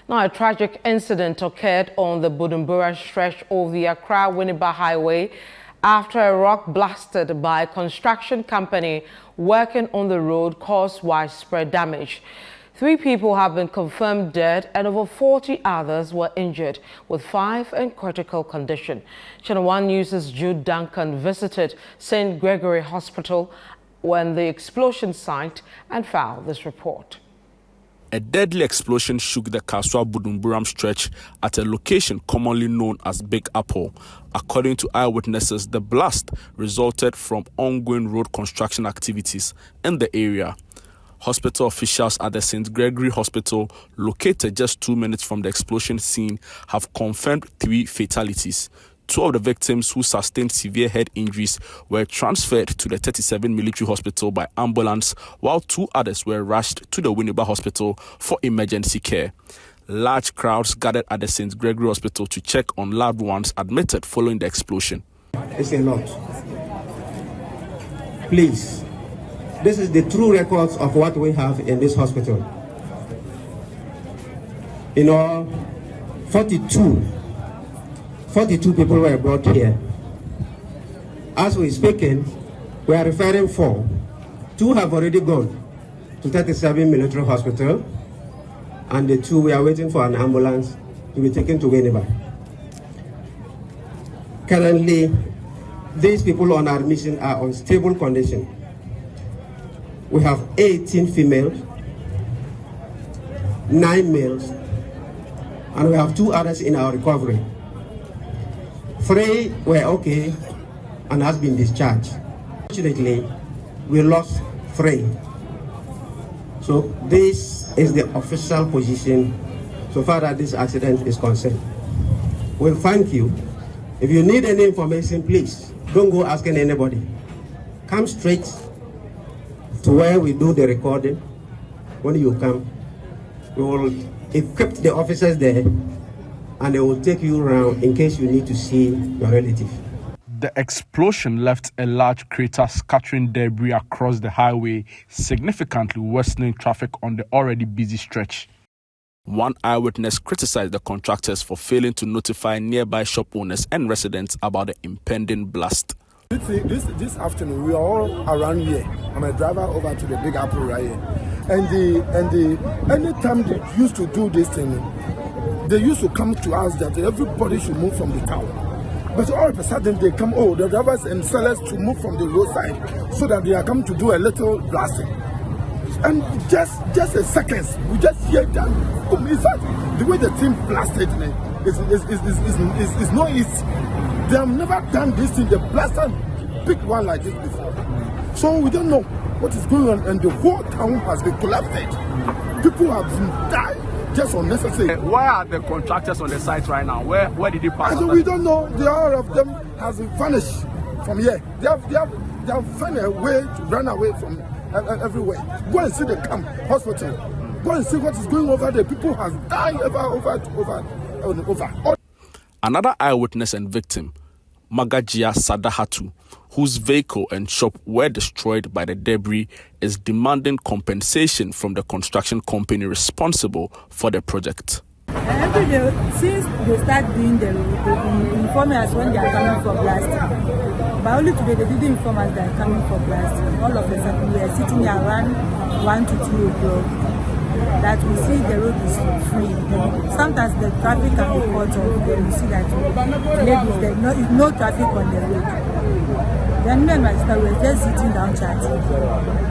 Now, a tragic incident occurred on the Buduburam stretch of the Accra-Winneba Highway after a rock blasted by a construction company working on the road caused widespread damage. 3 people have been confirmed dead and over 40 others were injured, with 5 in critical condition. ChannelOne News' Jude Duncan visited St. Gregory Hospital when the explosion site and filed this report. A deadly explosion shook the Kasoa Buduburam stretch at a location commonly known as Big Apple. According to eyewitnesses, the blast resulted from ongoing road construction activities in the area. Hospital officials at the St. Gregory Hospital, located just 2 minutes from the explosion scene, have confirmed 3 fatalities. 2 of the victims who sustained severe head injuries were transferred to the 37 military hospital by ambulance, while 2 others were rushed to the Winneba Hospital for emergency care. Large crowds gathered at the St. Gregory Hospital to check on loved ones admitted following the explosion. It's a lot. Please, this is the true records of what we have in this hospital. In all, 42 people were brought here. As we're speaking, we are referring 4. 2 have already gone to 37 military hospital, and the 2 we are waiting for an ambulance to be taken to Winneba. Currently, these people on admission are on stable condition. We have 18 females, 9 males, and we have 2 others in our recovery. 3 were okay and has been discharged. Fortunately, we lost 3. So this is the official position so far that this accident is concerned. Well, thank you. If you need any information, please don't go asking anybody. Come straight to where we do the recording. When you come, we will equip the officers there and they will take you around in case you need to see your relative. The explosion left a large crater scattering debris across the highway, significantly worsening traffic on the already busy stretch. One eyewitness criticized the contractors for failing to notify nearby shop owners and residents about the impending blast. This afternoon, we are all around here. I'm a driver over to the Big Apple right here. And anytime they used to do this thing, they used to come to us that everybody should move from the town. But all of a sudden they come, the drivers and sellers to move from the roadside so that they are coming to do a little blasting. And just a second, we just hear that. In fact, the way the team blasted is not easy. They have never done this thing. They blasted big one like this before. So we don't know what is going on, and the whole town has been collapsed. People have died. Just unnecessary. Where are the contractors on the site right now? Where did they pass? We don't know. All of them has vanished from here. They have found a way to run away from everywhere. Go and see the camp hospital. Go and see what is going over there. People have died over. Another eyewitness and victim, Magajia Sadahatu, whose vehicle and shop were destroyed by the debris, is demanding compensation from the construction company responsible for the project. Every day, since they start doing the road, they inform us when they are coming for blasting. But only today, they didn't inform us they are coming for blasting. All of a sudden, we are sitting here around 1 to 2 o'clock. That we see the road is free. Sometimes the traffic can be cut off. Then we see that there's no traffic on the road. Then me and my sister were just sitting down chatting.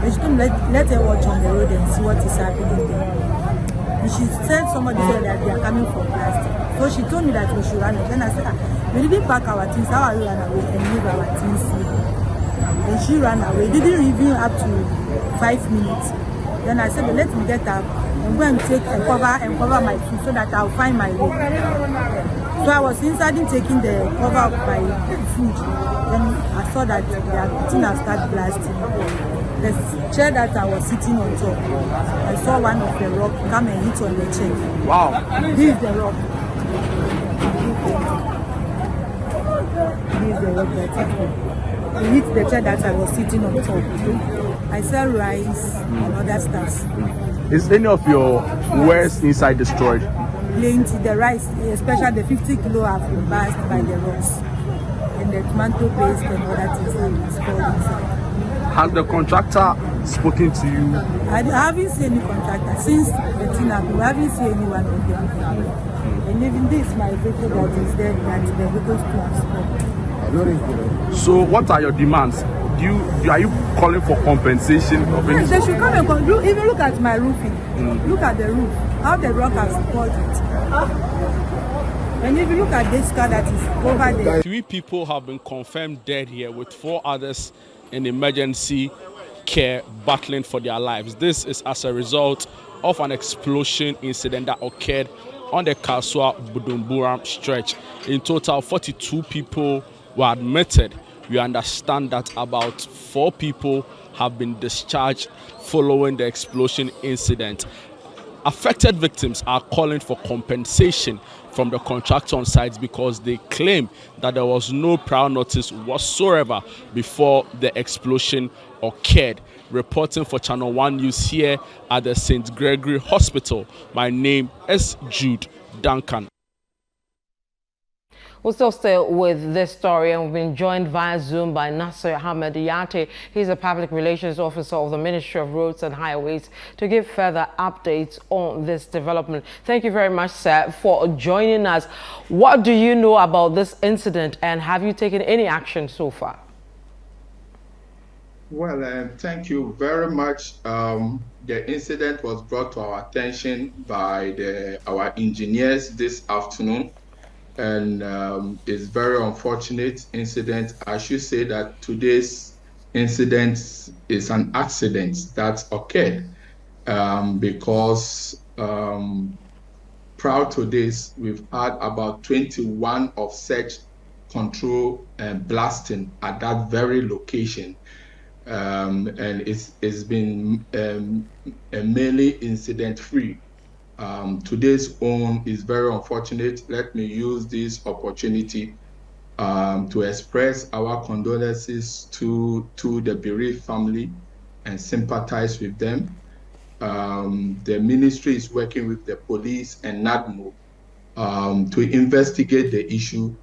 And she told me, let her watch on the road and see what is happening there. And she said somebody said that they are coming for blasting. So she told me that we should run away. Then I said, we didn't pack our things. How are we run away and leave our things here? Then she ran away. Didn't even up to 5 minutes. Then I said, let me get up and go and take and cover my food so that I'll find my way. So I was inside taking the cover of my food. Then I saw that the thing had started blasting. The chair that I was sitting on top, I saw one of the rock come and hit on the chair. Wow. This is the rock. This is the rock that hit the chair that I was sitting on top. I sell rice and other stuff. Is any of your wares inside destroyed? plenty. The rice, especially the 50 kilo, have been burst by the rocks. And the tomato paste and other things that is spoiled inside. Has the contractor spoken to you? I haven't seen any contractor since the thing happened. I haven't seen anyone of them. And even this, my vehicle that is there, that the vehicles to have spoiled. So, what are your demands? Are you calling for compensation of any? Yes, they should come and even look at my roofing. Look at the roof, how the rock has spoiled it. And if you look at this car that is over there. 3 people have been confirmed dead here, with 4 others in emergency care battling for their lives. This is as a result of an explosion incident that occurred on the Kasoa Buduburam stretch. In total, 42 people were admitted. We understand that about 4 people have been discharged following the explosion incident. Affected victims are calling for compensation from the contractor on site because they claim that there was no prior notice whatsoever before the explosion occurred. Reporting for ChannelOne News here at the St. Gregory Hospital, my name is Jude Duncan. We'll still stay with this story, and we've been joined via Zoom by Nasser Ahmed Yate. He's a public relations officer of the Ministry of Roads and Highways, to give further updates on this development. Thank you very much, sir, for joining us. What do you know about this incident, and have you taken any action so far? Well, thank you very much. The incident was brought to our attention by our engineers this afternoon. And it's very unfortunate incident. I should say that today's incident is an accident that occurred because prior to this, we've had about 21 of such control and blasting at that very location. And it's been mainly incident-free. Today's own is very unfortunate. Let me use this opportunity to express our condolences to the bereaved family and sympathize with them. The ministry is working with the police and NADMO to investigate the issue,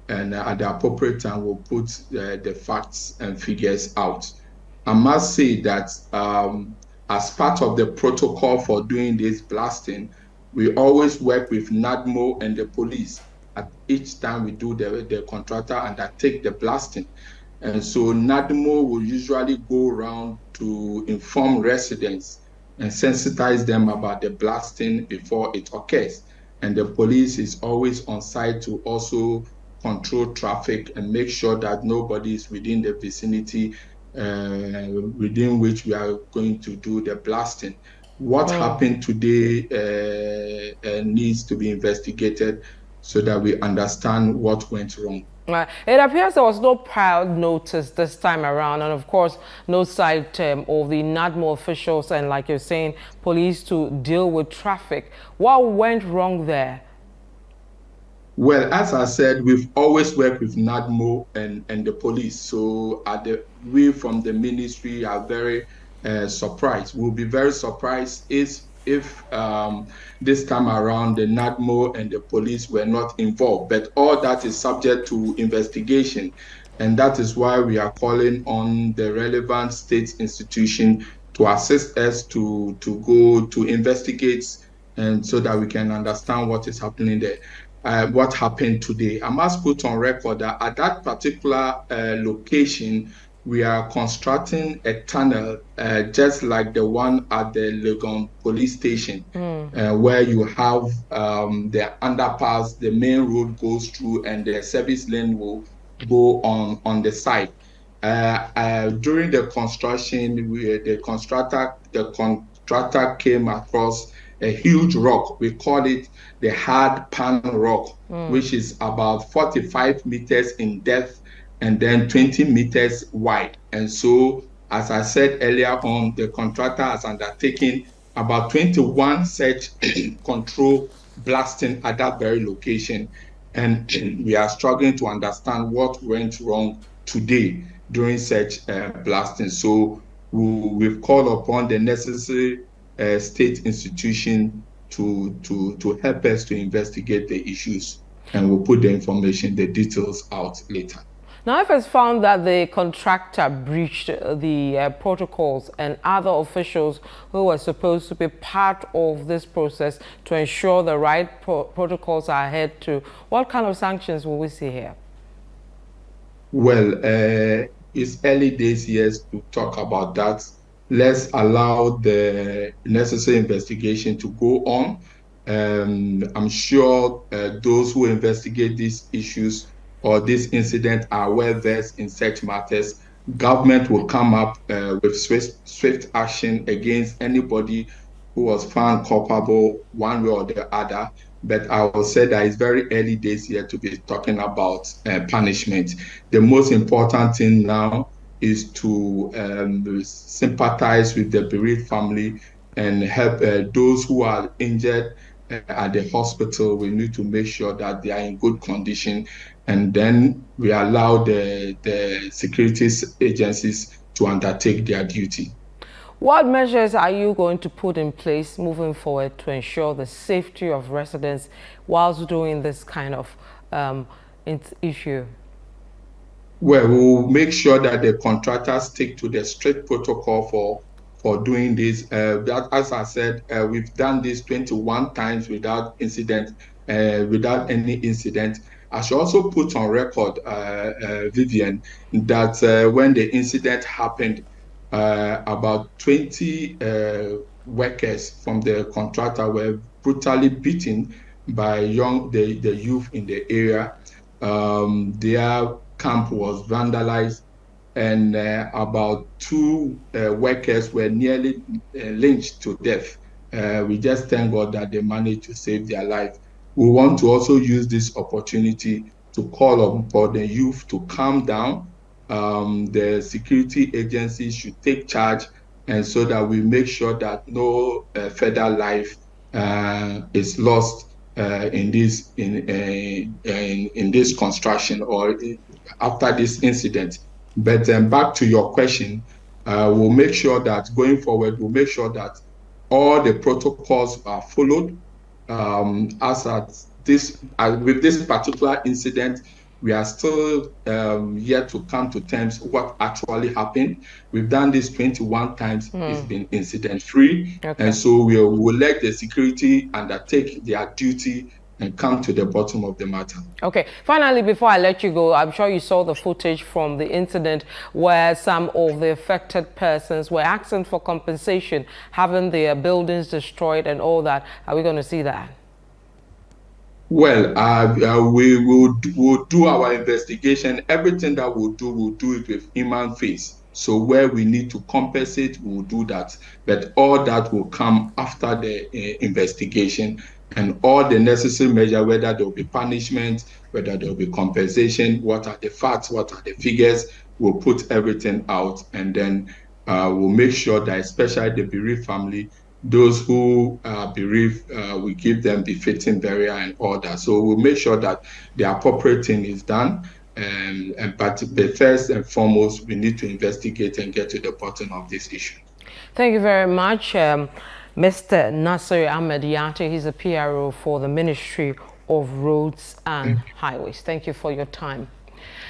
and at the appropriate time we'll put the facts and figures out. I must say that as part of the protocol for doing this blasting, we always work with NADMO and the police at each time we do the contractor undertake the blasting. And so NADMO will usually go around to inform residents and sensitize them about the blasting before it occurs. And the police is always on site to also control traffic and make sure that nobody is within the vicinity within which we are going to do the blasting. What happened today needs to be investigated so that we understand what went wrong. It appears there was no prior notice this time around, and of course no sight of the NADMO officials and, like you're saying, police to deal with traffic. What went wrong there? Well, as I said, we've always worked with NADMO and the police. So we from the ministry are very surprised. We'll be very surprised if this time around the NADMO and the police were not involved. But all that is subject to investigation. And that is why we are calling on the relevant state institution to assist us to go to investigate, and so that we can understand what is happening there. What happened today. I must put on record that at that particular location, we are constructing a tunnel just like the one at the Legon police station, where you have the underpass, the main road goes through, and the service lane will go on the side. During the construction, the contractor came across a huge rock. We call it the hard pan rock, which is about 45 meters in depth and then 20 meters wide. And so, as I said earlier on, the contractor has undertaken about 21 such control blasting at that very location. And we are struggling to understand what went wrong today during such blasting. So we've called upon the necessary state institution to help us to investigate the issues, and we'll put the information, the details out later. Now, if it's found that the contractor breached the protocols and other officials who were supposed to be part of this process to ensure the right protocols are adhered to, what kind of sanctions will we see here? Well, it's early days here to talk about that. Let's allow the necessary investigation to go on. I'm sure those who investigate these issues or this incident are well versed in such matters. Government will come up with swift action against anybody who was found culpable one way or the other. But I will say that it's very early days here to be talking about punishment. The most important thing now is to sympathize with the bereaved family and help those who are injured at the hospital. We need to make sure that they are in good condition, and then we allow the security agencies to undertake their duty. What measures are you going to put in place moving forward to ensure the safety of residents whilst doing this kind of issue? Well, we'll make sure that the contractors stick to the strict protocol for doing this. That, as I said, we've done this 21 times without incident, without any incident. I should also put on record, Vivian, that when the incident happened, about 20 workers from the contractor were brutally beaten by the youth in the area. Their camp was vandalized, and about 2 workers were nearly lynched to death. We just thank God that they managed to save their life. We want to also use this opportunity to call upon the youth to calm down. The security agencies should take charge, and so that we make sure that no further life is lost in this construction or after this incident. But back to your question, we'll make sure that going forward, we'll make sure that all the protocols are followed. With this particular incident, we are still yet to come to terms what actually happened. We've done this 21 times. It's been incident-free. Okay. And so we will let the security undertake their duty and come to the bottom of the matter. Okay. Finally, before I let you go, I'm sure you saw the footage from the incident where some of the affected persons were asking for compensation, having their buildings destroyed and all that. Are we going to see that? Well, we will do our investigation. Everything that we'll do it with human face. So where we need to compensate, we'll do that. But all that will come after the investigation, and all the necessary measures, whether there will be punishment, whether there will be compensation, what are the facts, what are the figures, we'll put everything out, and then we'll make sure that especially the bereaved family, those who are bereaved, we give them befitting burial and all that. So we'll make sure that the appropriate thing is done. But first and foremost, we need to investigate and get to the bottom of this issue. Thank you very much, Mr. Nasir Ahmed Yate. He's a PRO for the Ministry of Roads and Highways. Thank you for your time.